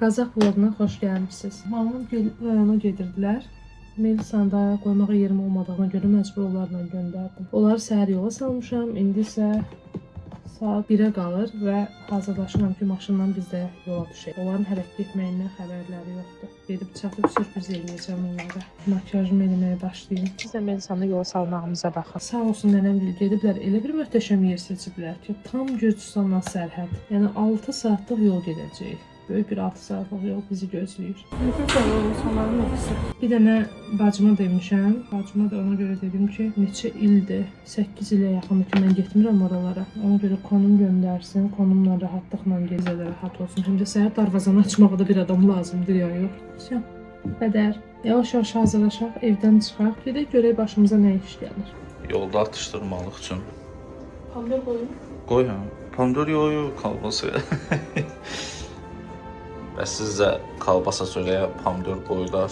Qazaq vloguna xoş gəlmişsiniz. Malum rayona gedirdilər. Melisanı da qoymağa yerim olmadığına görə məcbur onlarla göndərdim. Onları səhər yola salmışam. İndi isə saat 1-ə qalır və hazırlaşıram ki, maşınla biz də yola düşək. Onların hərəkət etməyindən xəbərləri yoxdur. Gedib çatıb sürpriz eləyəcəm onlara. Makyajımı eləməyə başlayayım. Biz də Melisanı yola salmağımıza baxaq. Sağ olsun nənəm gediblər. Elə bir möhtəşəm yer seçiblər ki, tam Gürcüstanla sərhəd. Yəni 6 saatlıq yol gedəcəyik. Böyük bir 6 saatlıq yol bizi gözləyir. Bir dənə bacıma demişəm. Bacıma da ona görə dedim ki, neçə ildir, 8 ilə yaxındır ki, mən getmirəm oralara. Ona görə konum göndərsin, konumla rahatlıqla gezə də rahat olsun. Həm də səhər darvazanı açmağa da bir adam lazımdır ya, yox. Qədər. Yavaş-yavaş hazırlaşaq, evdən çıxaq. Gedək görək başımıza nə iş gəlir. Yolda atışdırmalıq üçün. Pomidor qoyun. Qoy hə. Pomidor yoyu, kalbası. Bəs siz də kalbasa söyləyə pomidor qoyular.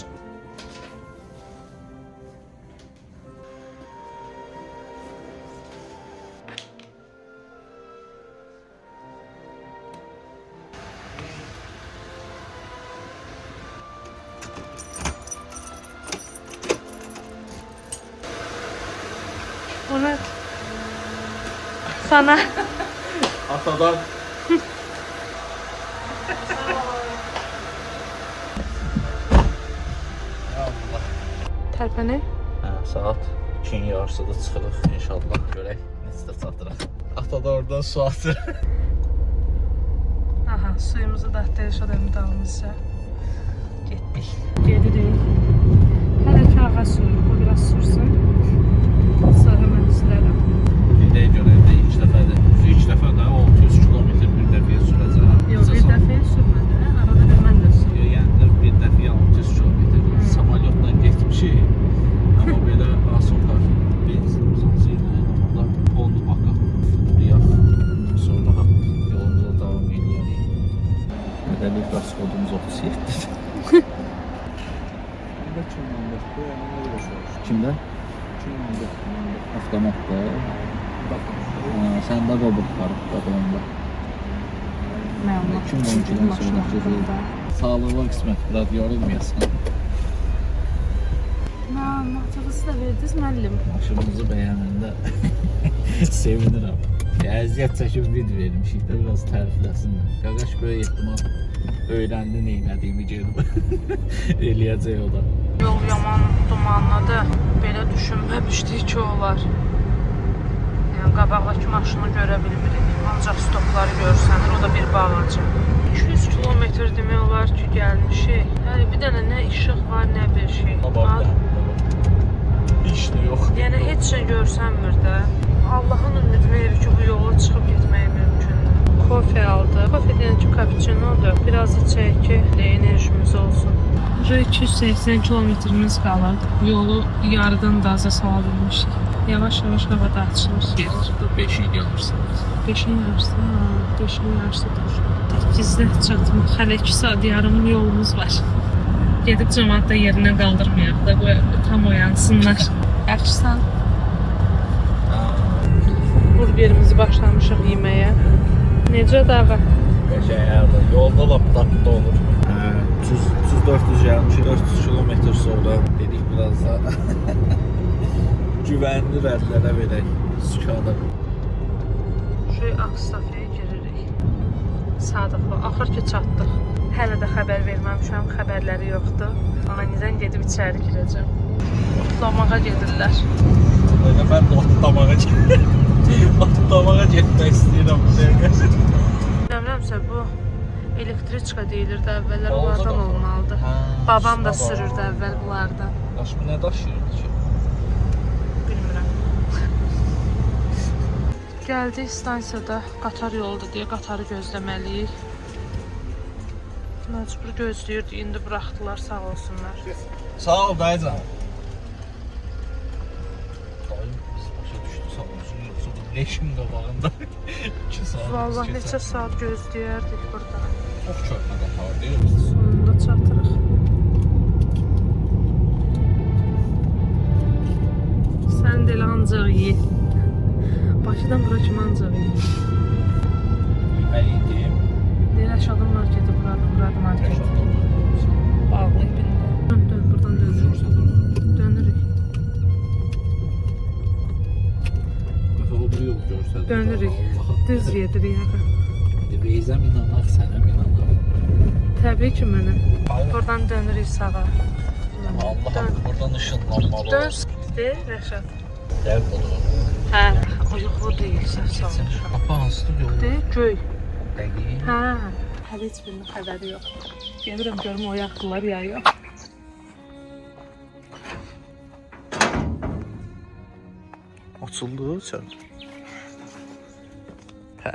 O nə? Sana. Atadan. Tərpənək. Hə, saat 2-nin yarısıda çıxırıq inşallah. Görək neçədə çatırıq. Ata da oradan su atır. Aha, suyumuzu da atdırışa da müdavimizcə getdik. Gedirik. Hələ ki ağac suyuq, o biraz sürsün. Sonra mən silərəm. Gedək görəkdə ilk dəfədir. İlk dəfə də 600 kilometr bir dəfəyə sürəcəm. Yox, bir dəfəyə sürmədi. Arada bir mən də sürüyorum. Yəni bir dəfəyə 600 kilometr. Samolyotla getmişik. Amma belə asıllar. Benzinimiz az idi. Orada polnu bakıb duyaq. Sonra yolumuza davam edəyək. Mədəli qaz kodumuz 37-dir. Kimdən? Avtomatda. Səndə robot var qadında. Məlumat. 2012-dən sonra gözəldir. Sağlıqlı qismət, biraz yorulmayasan. Məlumatınızı da verdiniz müəllim. Maşınımızı bəyənəndə sevinirəm. Əziyyət çəkib video vermişik də biraz tərifləsinlər. Qaqaş böyük ehtimal öyrəndi neylədiyimi gelib eləyəcək o da. Yol yaman dumanladı. Belə düşünməmişdik ki olar. Yəni qabaqdakı maşını görə bilmirik. Ancaq stopları görsənir, o da bir bağacı. 200 kilometr demək olar ki gəlmişik. Yəni bir dənə nə işıq var, nə bir şey. İş də yox. Yəni heç şey görsənmir də. Allahın ümidinə evi ki bu yola çıxıb getmək mümkündür. Kofe aldı. Kofe deyən ki cappuccinodur. Biraz içək ki enerjimiz olsun. 280 kilometrimiz qalır. Yolu yarıdan da aza sala bilmişik. Yavaş-yavaş havada açılır. Burada 5-in yarısıdır. 5-in yarısı, 5-in yarısıdır. Biz də çatmaq. Hələ 2 saat yarım yolumuz var. Gedib cəmaatda yerinə qaldırmayaq da, bu tam oyansınlar. Yaxşısan? Burgerimizi başlamışıq yeməyə. Necə dağı? Qəşəyərdir. Yolda lap tatlı olur. 300-400 gəlmişik. 400 kilometr sonra dedik biraz da güvənli rədlərə verək. Sükada. Şöyle Akstafiyaya giririk. Sadıqlı. Axır ki çatdıq. Hələ də xəbər verməmişəm. Xəbərləri yoxdur. Aniden gedib içəri girəcəm. Otlamağa gedirlər. Elə mən də otlamağa getmək istəyirəm bu dəqiqə. Bilmirəmsə bu elektriçka deyilirdi əvvəllər, onlardan olmalıdır. Babam da sürürdü əvvəl bunlardan. Daşımı nə daşıyırdı ki? Bilmirəm. Gəldik stansiyada qatar yolda deyə qatarı gözləməliyik. Məcbur gözləyirdi, indi buraxdılar, sağ olsunlar. Sağ ol dayıcan. Dayım biz başa düşdü sağ olsun, yoxsa bu leşin qabağında 2 saat. Vallahi neçə saat gözləyərdik burada. Çox çöpmə qatar deyil. Sonunda çatırıq. Sən də elə ancaq ye. Bakıdan bura kimi ancaq ye. Yeməli deyim. Deyir aşağıdan markete buradan market. gedirik axı. Reyzəm inanaq, sənəm inanaq. Təbii ki, mənə. Buradan dönürük sağa. Allah'ım buradan ışınlanmalı. Dön, Rəşad. Dəv olur. Hə, o yox, o deyil, səhv salmışam. Apa hansıdır yolu? Deyil, göy. Dəqiq. Hə, hələ heç birinin xəbəri yox. Gedirəm görüm o yaxdılar ya yox. Açıldı çöl. Hə,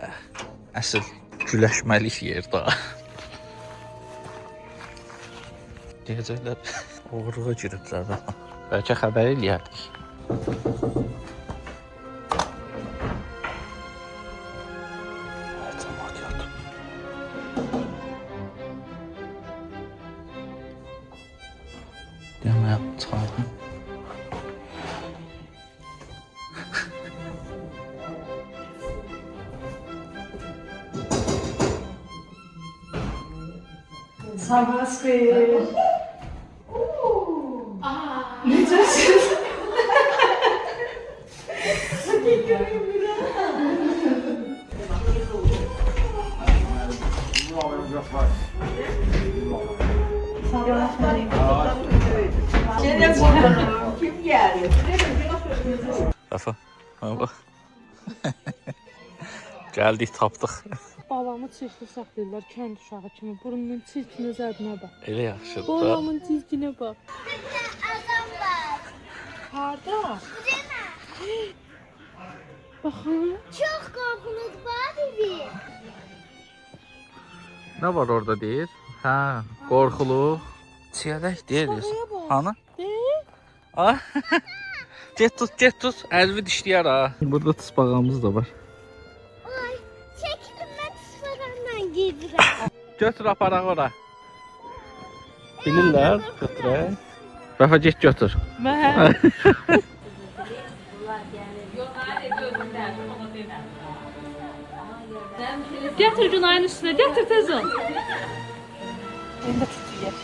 əsl güləşməlik yer daha. Deyəcəklər, oğruğa giriblər. Bəlkə xəbər eləyərdik. Cəmaat yatıb. Deməyəm, çıxardım. Sabah xeyir. Necəsiz? Kim geldi? Rafa, bak. Gəldik, tapdıq. Balamı çirkli saxlayırlar, kənd uşağı kimi. Burnunun çirkinə zədinə bax. Elə yaxşıdır da. Balamın çirkinə bax. Adam var. Harda? Baxın. Çok korkunuz var bibi. Nə var orada deyir? Hə, qorxuluq. Çiyələk deyilir. Hanı? Ah. Get tut. Əlvi dişləyər ha. Burada tısbağamız da var. Ay, çekilin ben sıfalarından giydirəm. Götür aparaq ora. Bilirlər, götürək. Rafa get götür. Mən. Gətir Günayın üstünə, gətir tez ol. İndi tutuyur.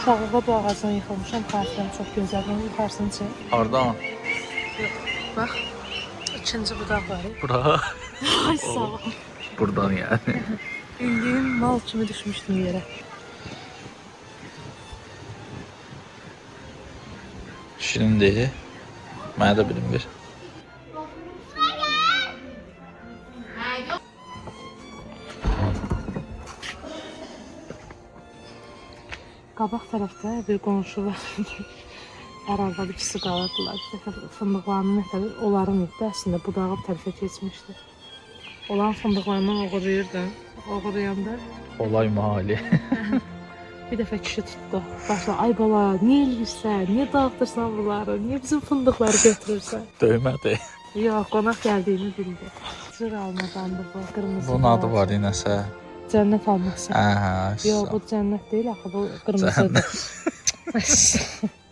Uşaqlığa bu ağacdan yıxılmışam, xarflarım çox gözəldir. Yuxarısını çək. Hardan? Bax, ikinci budaq var. Bura. Ay sağ ol. Buradan yəni. Bildiğin mal kimi düşmüşdüm yerə. Şirindir. Mənə də bilim bir. Qabaq tərəfdə bir qonşu var. Hər arada ikisi qalırdılar. Bir dəfə fındıqlarının nətəri onların idi. Əslində budağı bir tərəfə keçmişdi. Olan fındıqlarından oğurlayırdım. Oğurlayanda Olay mahalli. bir dəfə kişi tutdu. Başla, ay bala, niyə eləyirsən? Niyə dağıtırsan bunları? Niyə bizim fındıqları götürürsən? Döymədi. Yox, qonaq gəldiyini bildi. Cır almadandı bu, qırmızı. Bunun adı var inəsə. Cənnət alması. Hə. Yox, bu cənnət deyil, axı bu qırmızıdır.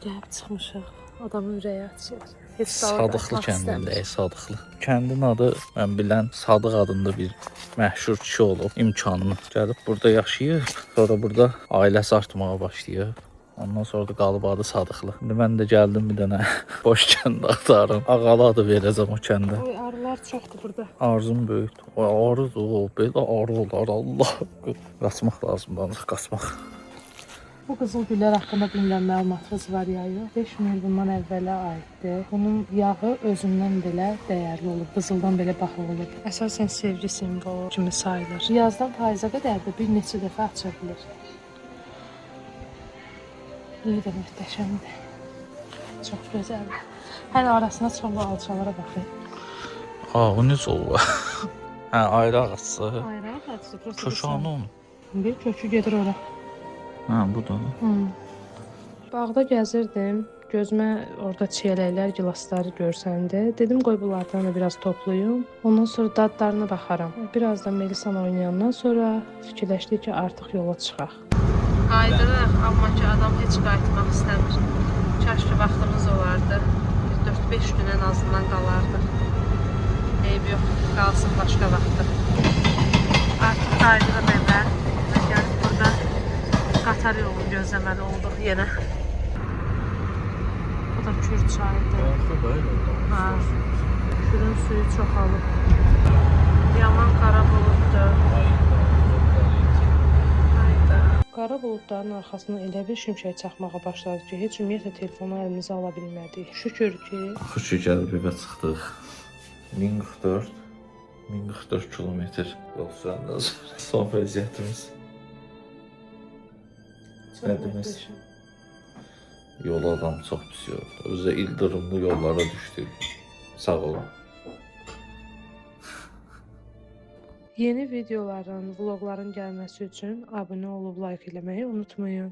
Gəlib çıxmışıq. Adamın ürəyi açır. Heç Sadıqlı kəndində, Sadıqlı. Kəndin adı mən bilən Sadıq adında bir məşhur kişi olub, imkanlı. Gəlib burada yaşayıb, sonra burada ailəsi artmağa başlayıb. Ondan sonra da qalıb adı Sadıqlı. İndi mən də gəldim bir dənə boş kənd axtarım. Ağalı adı verəcəm o kəndə. Oy, arılar çoxdur burada. Arzum böyükdür. O arıdır, o belə arı olar, Allah. Qaçmaq lazımdır, ancaq qaçmaq. Bu qızıl güllər haqqında bilmən məlumatınız var ya yox. 5000 il bundan əvvələ aiddir. Bunun yağı özündən belə dəyərli olub, qızıldan belə baha olub. Əsasən sevgi simvolu kimi sayılır. Yazdan payıza qədər də bir neçə dəfə açır bilir. İyi də möhtəşəmdir. Çox gözəldir. Hələ arasına çıxanda alçalara baxın. O necə olur? Hə, ayrı ağacı. Ayrı ağacı. Köşanı onun. Bir kökü gedir ora. Hə, bu da. Bağda gəzirdim. Gözümə orada çiyələklər, gilasları görsəndi. Dedim qoy bunlardan da biraz toplayım. Ondan sonra dadlarına baxaram. Birazdan Melisan oynayandan sonra fikirləşdik ki, artıq yola çıxaq. Qayıdırıq, amma ki adam heç qayıtmaq istəmir. Kaş ki vaxtımız olardı. 4-5 gün ən azından qalardıq. Eyb yox, qalsın başqa vaxtda. Artıq qayıdırıq evə. Gəlib burada qatar yolu gözləməli olduq yenə. Bu da Kür çayıdır. Ha, Kürün suyu çoxalıb. Yaman qara buluddur. Ayında. Qara buludların arxasına elə bir şimşək çaxmağa başladı ki, heç ümumiyyətlə telefonu əlimizə ala bilmədik. Şükür ki, Axı gəlib evə çıxdıq. 1044 1044 kilometr yol sürəndən sonra son vəziyyətimiz. çox Nədimiz? möhtəşəm. Yol adam çox pis yoldur. Özü ildırımlı yollara düşdük. Sağ olun. Yeni videoların, vloqların gəlməsi üçün abunə olub like eləməyi unutmayın.